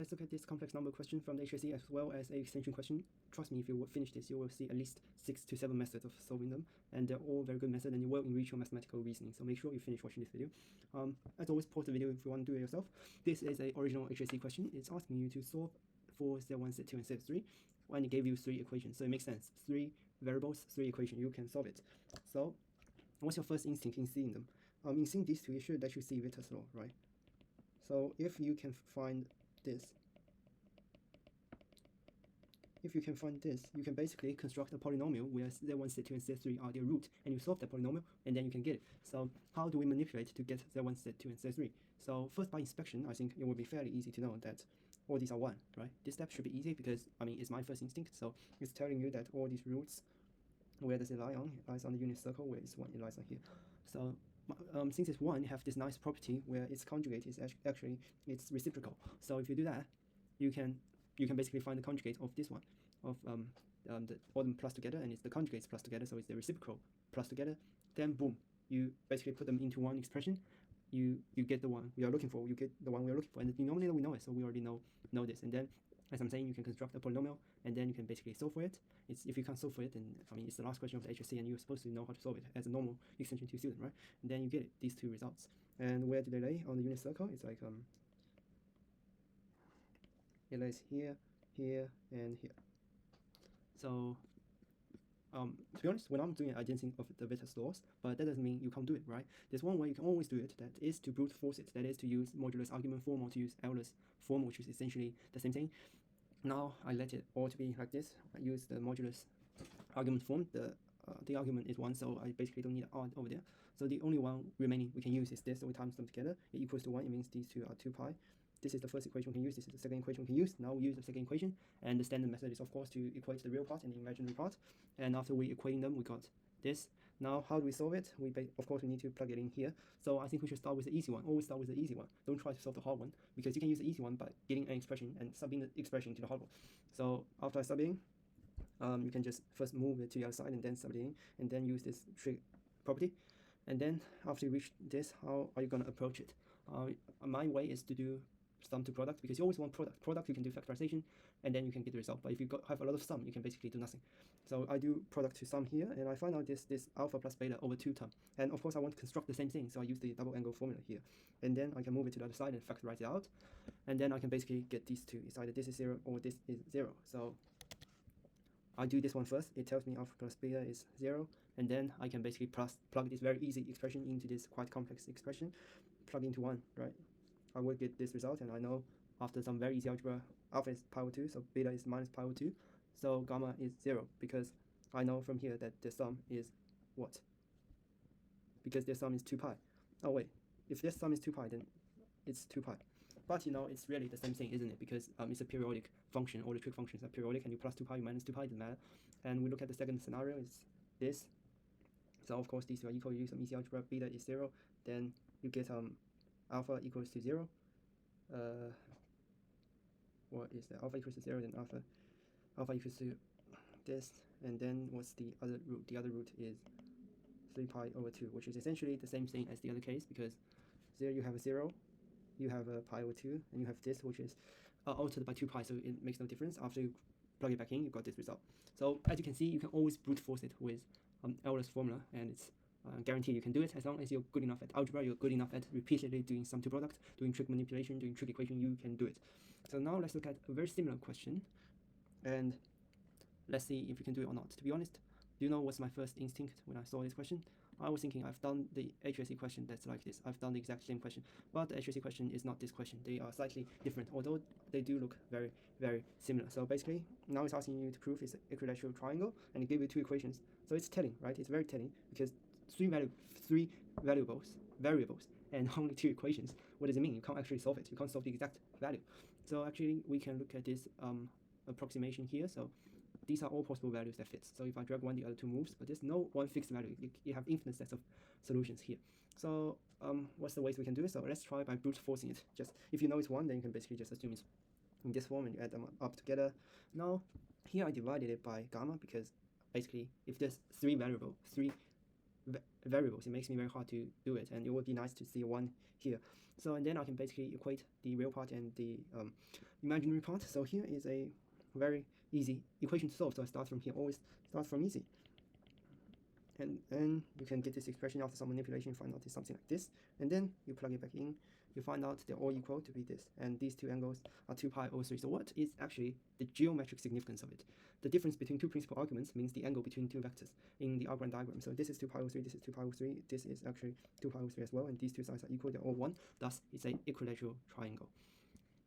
Let's look at this complex number question from the HSC as well as a extension question. Trust me, if you will finish this, you will see at least 6 to 7 methods of solving them, and they're all very good methods, and you will enrich your mathematical reasoning. So make sure you finish watching this video. As always, pause the video if you want to do it yourself. This is an original HSC question. It's asking you to solve for Z1, Z2, and Z3, and it gave you 3 equations. So it makes sense. 3 variables, 3 equations. You can solve it. So what's your first instinct in seeing them? In seeing these two, you should actually see Vitta's law, right? So if you can find this, you can basically construct a polynomial where Z1, Z2, and Z3 are their root, and you solve that polynomial, and then you can get it. So how do we manipulate to get Z1, Z2, and Z3? So first, by inspection, I think it will be fairly easy to know that all these are 1, right? This step should be easy because, I mean, it's my first instinct, so it's telling you that all these roots, where does it lie on? It lies on the unit circle, where it's 1, it lies on here. So since it's 1, you have this nice property where its conjugate is actually it's reciprocal. So if you do that, you can basically find the conjugate of this one, of the all them plus together, and it's the conjugates plus together, so it's the reciprocal plus together. Then boom, you basically put them into one expression. You get the one we are looking for. You get the one we are looking for, and the denominator we know it, so we already know this. And then, as I'm saying, you can construct a polynomial, and then you can basically solve for it. If you can't solve for it, then I mean it's the last question of the HSC, and you're supposed to know how to solve it as a normal extension 2 student, right? And then you get it, these 2 results. And where do they lay on the unit circle? It's like it lays here, here, and here. So to be honest, when I'm doing it, I didn't think of the Vitta's laws, but that doesn't mean you can't do it, right? There's one way you can always do it, that is to brute force it, that is to use modulus argument form or to use Euler's form, which is essentially the same thing. Now I let it all to be like this. I use the modulus argument form. The argument is 1, so I basically don't need an odd over there. So the only one remaining we can use is this, so we times them together. It equals to 1, it means these 2 are 2 pi. This is the first equation we can use, this is the second equation we can use. Now we use the second equation, and the standard method is of course to equate the real part and the imaginary part. And after we equating them, we got this. Now how do we solve it? Of course we need to plug it in here. So I think we should start with the easy one. Always start with the easy one. Don't try to solve the hard one, because you can use the easy one by getting an expression and subbing the expression to the hard one. So after I sub in, you can just first move it to the other side and then sub it in, and then use this trig property. And then after you reach this, how are you going to approach it? My way is to do sum to product, because you always want product you can do factorization, and then you can get the result. But if you have a lot of sum, you can basically do nothing. So I do product to sum here, and I find out this alpha plus beta over 2 term. And of course I want to construct the same thing, so I use the double angle formula here, and then I can move it to the other side and factorize it out, and then I can basically get these 2. It's either this is 0 or this is 0. So I do this one first. It tells me alpha plus beta is 0, and then I can basically plug this very easy expression into this quite complex expression, plug into 1, right? I will get this result, and I know after some very easy algebra, alpha is pi over 2, so beta is minus pi over 2, so gamma is 0, because I know from here that the sum is what? Because their sum is 2 pi. Oh wait, if this sum is 2 pi, then it's 2 pi. But you know, it's really the same thing, isn't it? Because it's a periodic function. All the trig functions are periodic, and you plus 2 pi, you minus 2 pi, doesn't matter. And we look at the second scenario, it's this. So of course these two are equal. You use some easy algebra, beta is 0, then you get alpha equals to 0. What is that? Alpha equals to 0, then alpha equals to this, and then what's the other root? The other root is 3 pi over 2, which is essentially the same thing as the other case, because there you have a 0, you have a pi over 2, and you have this, which is altered by 2 pi, so it makes no difference. After you plug it back in, you've got this result. So as you can see, you can always brute force it with Euler's formula, and it's guaranteed you can do it as long as you're good enough at algebra, you're good enough at repeatedly doing sum to product, doing trig manipulation, doing trig equation, you can do it. So now let's look at a very similar question, and let's see if you can do it or not. To be honest, do you know what's my first instinct when I saw this question? I was thinking I've done the HSC question that's like this. I've done the exact same question, but the HSC question is not this question. They are slightly different, although they do look very, very similar. So basically, now it's asking you to prove it's an equilateral triangle, and it gave you 2 equations. So it's telling, right? It's very telling, because 3 variables, and only 2 equations. What does it mean? You can't actually solve it. You can't solve the exact value. So actually, we can look at this approximation here. So these are all possible values that fit. So if I drag one, the other 2 moves, but there's no one fixed value. You have infinite sets of solutions here. So what's the ways we can do it? So let's try by brute forcing it. Just if you know it's 1, then you can basically just assume it's in this form, and you add them up together. Now here I divided it by gamma, because basically if there's 3 variables, it makes me very hard to do it, and it would be nice to see one here. So and then I can basically equate the real part and the imaginary part. So here is a very easy equation to solve. So I start from here, always start from easy. And then you can get this expression after some manipulation, find out it's something like this, and then you plug it back in, you find out they're all equal to be this, and these two angles are 2 pi over 3. So what is actually the geometric significance of it? The difference between two principal arguments means the angle between two vectors in the Algorand diagram. So this is 2 pi over 3, this is 2 pi over 3, this is actually 2 pi over 3 as well, and these two sides are equal, they're all 1, thus it's an equilateral triangle.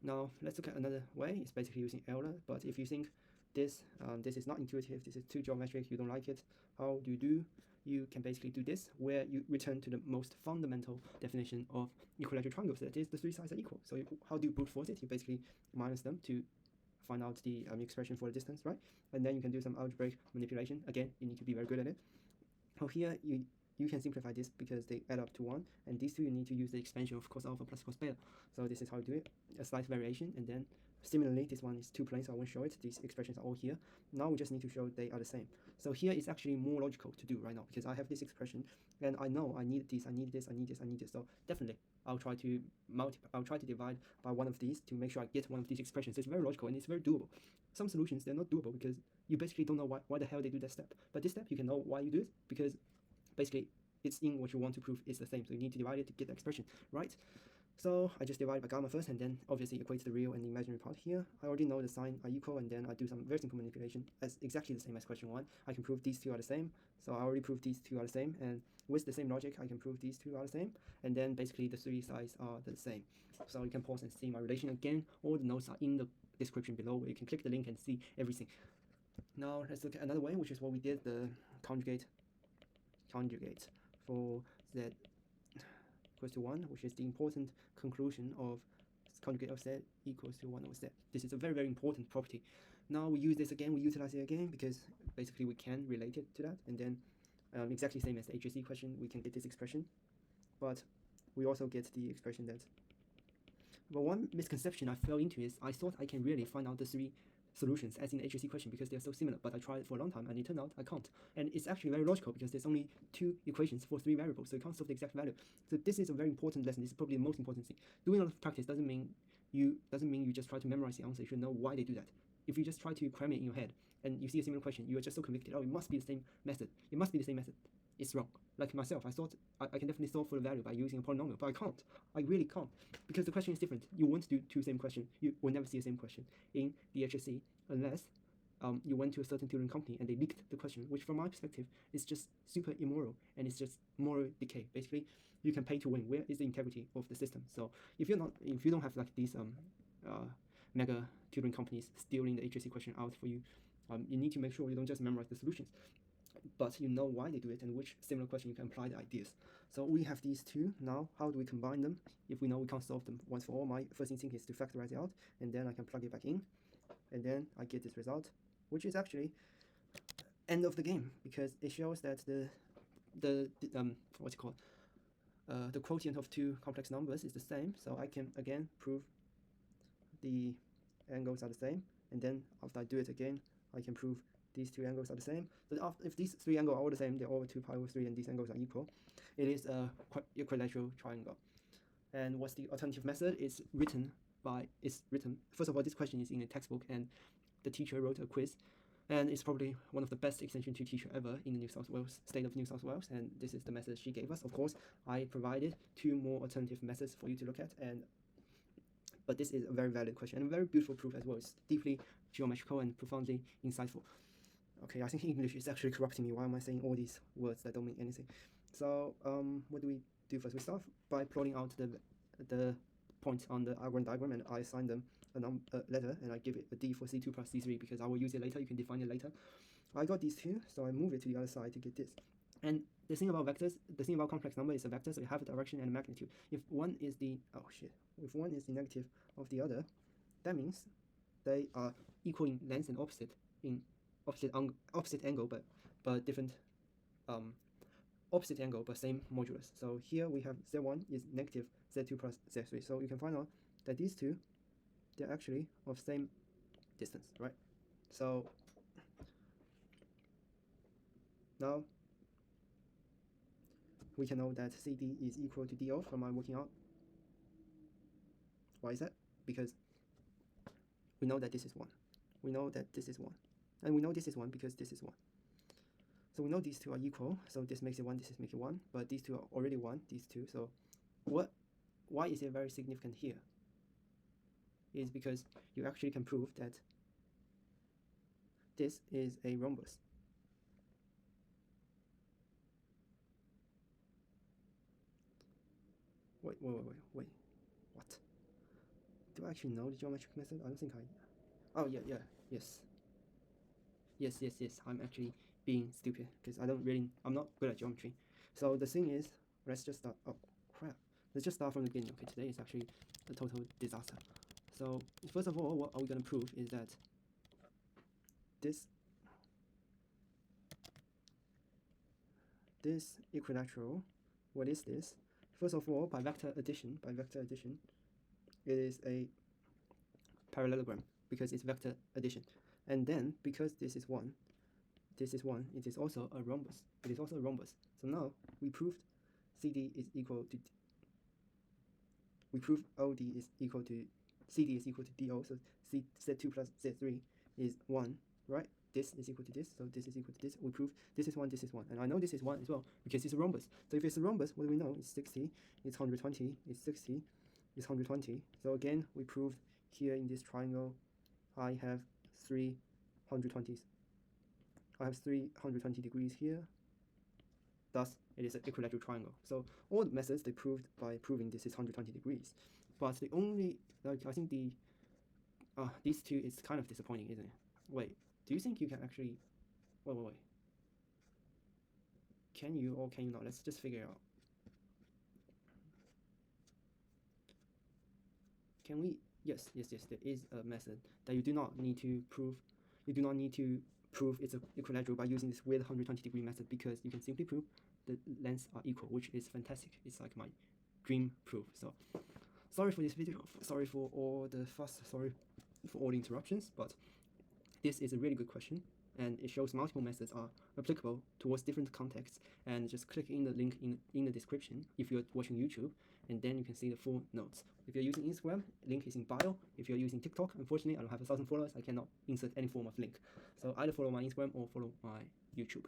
Now let's look at another way. It's basically using Euler, but if you think this is not intuitive, this is too geometric, you don't like it, how do you do? You can basically do this, where you return to the most fundamental definition of equilateral triangles, that is the three sides are equal. So how do you brute force it? You basically minus them to find out the expression for the distance, right? And then you can do some algebraic manipulation. Again, you need to be very good at it. So here you can simplify this because they add up to 1, and these two you need to use the expansion of cos alpha plus cos beta. So this is how you do it, a slight variation, and then similarly this one is two planes, so I won't show it. These expressions are all here. Now we just need to show they are the same. So here it's actually more logical to do right now because I have this expression and I know I need this, I need this, I need this, I need this. So definitely I'll try to divide by one of these to make sure I get one of these expressions. It's very logical and it's very doable. Some solutions, they're not doable because you basically don't know why the hell they do that step. But this step you can know why you do it because basically it's in what you want to prove is the same. So you need to divide it to get the expression, right? So I just divide by gamma first and then obviously equate the real and the imaginary part here. I already know the sign are equal, and then I do some very simple manipulation as exactly the same as question 1. I can prove these two are the same. So I already proved these two are the same, and with the same logic I can prove these two are the same, and then basically the three sides are the same. So you can pause and see my relation again. All the notes are in the description below where you can click the link and see everything. Now let's look at another way, which is what we did, the conjugate for z equals to 1, which is the important conclusion of conjugate of z equals to 1 over z. This is a very, very important property. Now we use this again, we utilize it again because basically we can relate it to that, and then exactly same as the HSC question, we can get this expression, but we also get the expression that. But one misconception I fell into is I thought I can really find out the three solutions as in the HSC question because they're so similar, but I tried it for a long time and it turned out I can't. And it's actually very logical because there's only 2 equations for 3 variables, so you can't solve the exact value. So this is a very important lesson. This is probably the most important thing. Doing a lot of practice doesn't mean you just try to memorize the answer. You should know why they do that. If you just try to cram it in your head and you see a similar question, you are just so convicted, oh, it must be the same method. It must be the same method. It's wrong. Like myself, I thought I can definitely solve for the value by using a polynomial, but I can't. I really can't because the question is different. You won't do 2 same questions. You will never see the same question in the HSC unless you went to a certain tutoring company and they leaked the question, which from my perspective is just super immoral and it's just moral decay. Basically, you can pay to win. Where is the integrity of the system? So if you don't have like these mega tutoring companies stealing the HSC question out for you, you need to make sure you don't just memorize the solutions, but you know why they do it and which similar question you can apply the ideas. So we have these two. Now how do we combine them? If we know we can't solve them once for all, my first instinct is to factorize it out, and then I can plug it back in, and then I get this result, which is actually end of the game because it shows that the quotient of 2 complex numbers is the same. So I can again prove the angles are the same, and then after I do it again, I can prove these 2 angles are the same. So if these 3 angles are all the same, they're over 2 pi over 3, and these angles are equal, it is a equilateral triangle. And what's the alternative method? It's written. First of all, this question is in a textbook, and the teacher wrote a quiz, and it's probably one of the best extension 2 teacher ever in the state of New South Wales, and this is the method she gave us. Of course, I provided 2 more alternative methods for you to look at, but this is a very valid question and a very beautiful proof as well. It's deeply geometrical and profoundly insightful. Okay, I think English is actually corrupting me. Why am I saying all these words that don't mean anything? So what do we do first? We start by plotting out the points on the Algorand diagram, and I assign them a letter, and I give it a D for C2 plus C3 because I will use it later. You can define it later. I got these 2, so I move it to the other side to get this. And the thing about vectors, the thing about complex number is a vector, so you have a direction and a magnitude. If one is the negative of the other, that means they are equal in length and opposite in opposite angle, but different opposite angle but same modulus. So here we have z1 is negative z2 plus z3. So you can find out that these 2, they're actually of same distance, right? So, now we can know that CD is equal to DO from my working out. Why is that? Because we know that this is 1. We know that this is 1. And we know this is 1 because this is 1. So we know these two are equal, so this makes it 1, this makes it 1, but these two are already 1, these two, so why is it very significant here? Is because you actually can prove that this is a rhombus. Wait, what? Do I actually know the geometric method? I don't think I... Oh, yeah, yes. Yes, I'm actually being stupid, because I'm not good at geometry. So the thing is, let's just start, oh crap. Let's just start from the beginning. Okay, today is actually a total disaster. So, first of all, what are we going to prove is that this equilateral, what is this? First of all, by vector addition, it is a parallelogram because it's vector addition. And then, because this is 1, it is also a rhombus. So now, we proved CD is equal to... We proved OD is equal to... CD is equal to DO, so Z2 plus Z3 is 1, right? This is equal to this, so this is equal to this. We prove this is 1, this is 1. And I know this is 1 as well, because it's a rhombus. So if it's a rhombus, what do we know? It's 60, it's 120, it's 60, it's 120. So again, we proved here in this triangle, I have 3 120s. I have 320 degrees here. Thus, it is an equilateral triangle. So all the methods they proved by proving this is 120 degrees. But the only, like, I think these two is kind of disappointing, isn't it? Wait, do you think you can actually, wait. Can you or can you not? Let's just figure it out. Can we, yes, there is a method that you do not need to prove. You do not need to prove it's an equilateral by using this weird 120 degree method, because you can simply prove the lengths are equal, which is fantastic. It's like my dream proof. So sorry for this video, sorry for all the fuss, sorry for all the interruptions, but this is a really good question, and it shows multiple methods are applicable towards different contexts. And just click in the link in the description if you're watching YouTube, and then you can see the full notes. If you're using Instagram, link is in bio. If you're using TikTok, unfortunately I don't have 1,000 followers, I cannot insert any form of link. So either follow my Instagram or follow my YouTube.